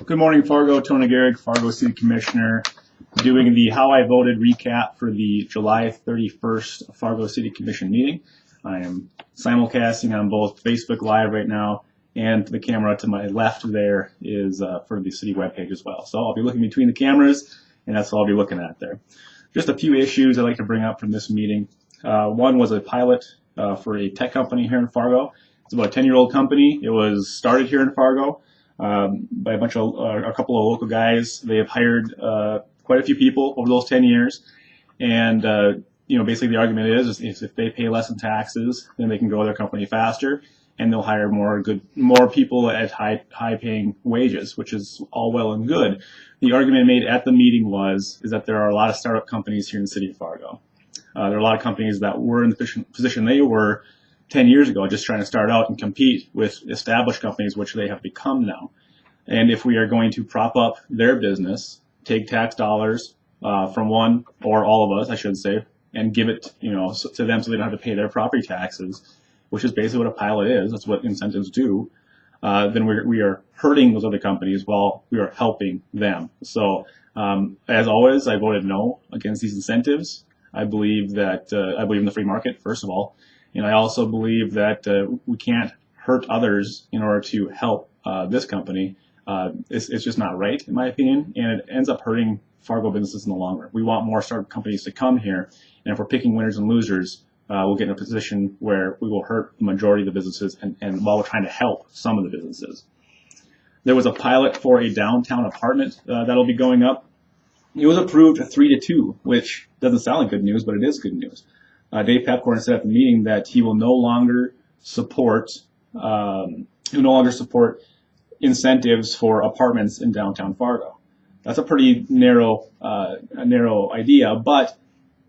Good morning, Fargo. Tony Gehrig, Fargo City Commissioner, doing the How I Voted recap for the July 31st Fargo City Commission meeting. I am simulcasting on both Facebook Live right now, and the camera to my left there is for the city webpage as well. So I'll be looking between the cameras, and that's what I'll be looking at there. Just a few issues I'd like to bring up from this meeting. One was a pilot for a tech company here in Fargo. It's about a 10-year-old company. It was started here in Fargo by a couple of local guys. They have hired quite a few people over those 10 years, and basically the argument is if they pay less in taxes, then they can grow their company faster, and they'll hire more people at high-paying wages, which is all well and good. The argument made at the meeting is that there are a lot of startup companies here in the city of Fargo. There are a lot of companies that were in the position they were 10 years ago, just trying to start out and compete with established companies, which they have become now. And if we are going to prop up their business, take tax dollars from one or all of us, I should say, and give it to them so they don't have to pay their property taxes, which is basically what a pilot is. That's what incentives do. Then we are hurting those other companies while we are helping them. So as always, I voted no against these incentives. I believe in the free market, first of all. And I also believe that we can't hurt others in order to help this company. It's just not right, in my opinion, and it ends up hurting Fargo businesses in the long run. We want more startup companies to come here, and if we're picking winners and losers, we'll get in a position where we will hurt the majority of the businesses, and while we're trying to help some of the businesses. There was a pilot for a downtown apartment that'll be going up. It was approved 3-2, which doesn't sound like good news, but it is good news. Dave Pepcorn said at the meeting that he will no longer support incentives for apartments in downtown Fargo. That's a pretty narrow idea, but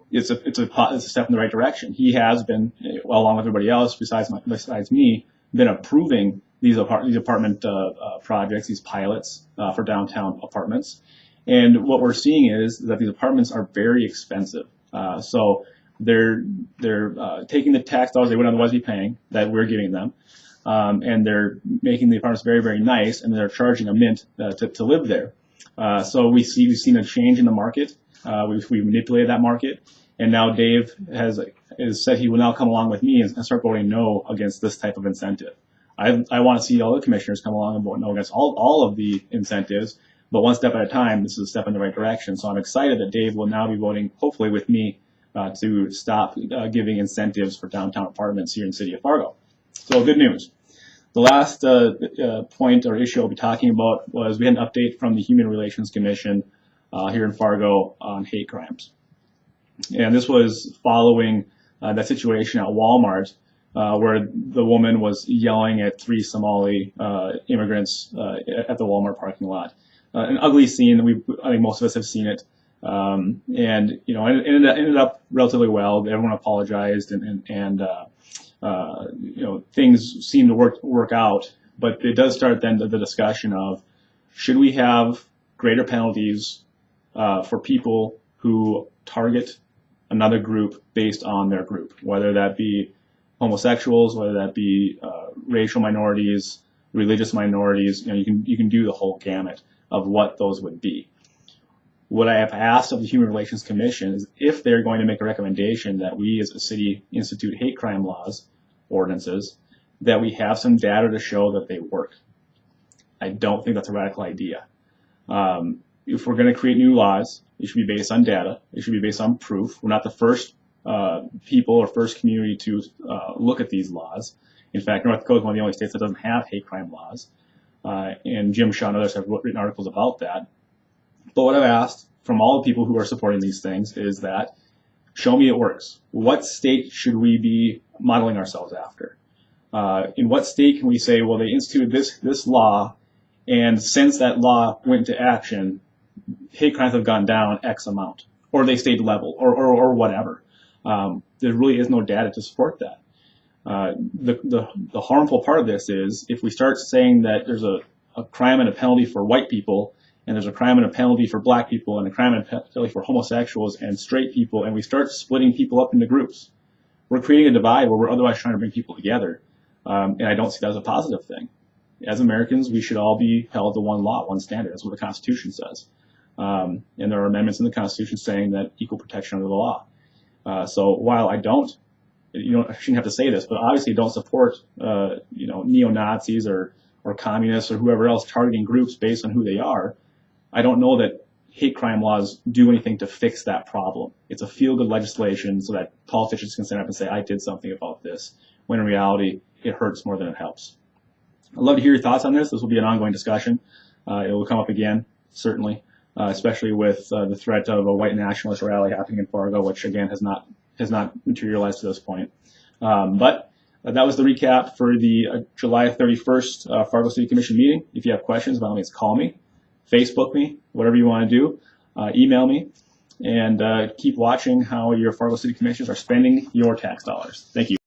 it's a step in the right direction. He has been, along with everybody else besides me, been approving these apartment projects, these pilots for downtown apartments. And what we're seeing is that these apartments are very expensive. So they're taking the tax dollars they would otherwise be paying that we're giving them, and they're making the apartments very, very nice, and they're charging a mint to live there. So we've seen a change in the market. We've manipulated that market, and now Dave has said he will now come along with me and start voting no against this type of incentive. I want to see all the commissioners come along and vote no against all of the incentives, but one step at a time. This is a step in the right direction. So I'm excited that Dave will now be voting, hopefully with me, to stop giving incentives for downtown apartments here in the city of Fargo. So good news. The last point or issue I'll be talking about was we had an update from the Human Relations Commission here in Fargo on hate crimes. And this was following that situation at Walmart where the woman was yelling at 3 Somali immigrants at the Walmart parking lot. An ugly scene. I think most of us have seen it. It ended up relatively well. Everyone apologized, and things seemed to work out. But it does start then the discussion of, should we have greater penalties for people who target another group based on their group, whether that be homosexuals, whether that be racial minorities, religious minorities. You can do the whole gamut of what those would be. What I have asked of the Human Relations Commission is if they're going to make a recommendation that we as a city institute hate crime laws, ordinances, that we have some data to show that they work. I don't think that's a radical idea. If we're going to create new laws, it should be based on data. It should be based on proof. We're not the first people or first community to look at these laws. In fact, North Dakota is one of the only states that doesn't have hate crime laws. And Jim Shaw and others have written articles about that. But what I've asked from all the people who are supporting these things is that, show me it works. What state should we be modeling ourselves after? In what state can we say, well, they instituted this law, and since that law went into action, hate crimes have gone down X amount, or they stayed level, or whatever. There really is no data to support that. The harmful part of this is if we start saying that there's a crime and a penalty for white people, and there's a crime and a penalty for black people, and a crime and a penalty for homosexuals and straight people, and we start splitting people up into groups, we're creating a divide where we're otherwise trying to bring people together. And I don't see that as a positive thing. as Americans, we should all be held to one law, one standard. That's what the Constitution says. And there are amendments in the Constitution saying that equal protection under the law. So while I don't, I shouldn't have to say this, but obviously don't support, neo-Nazis or communists or whoever else targeting groups based on who they are, I don't know that hate crime laws do anything to fix that problem. It's a feel-good legislation so that politicians can stand up and say, I did something about this, when in reality, it hurts more than it helps. I'd love to hear your thoughts on this. This will be an ongoing discussion. It will come up again, certainly, especially with the threat of a white nationalist rally happening in Fargo, which, again, has not materialized to this point. But that was the recap for the July 31st Fargo City Commission meeting. If you have questions, by all means, call me, Facebook me, whatever you want to do, email me, and keep watching how your Fargo City Commissioners are spending your tax dollars. Thank you.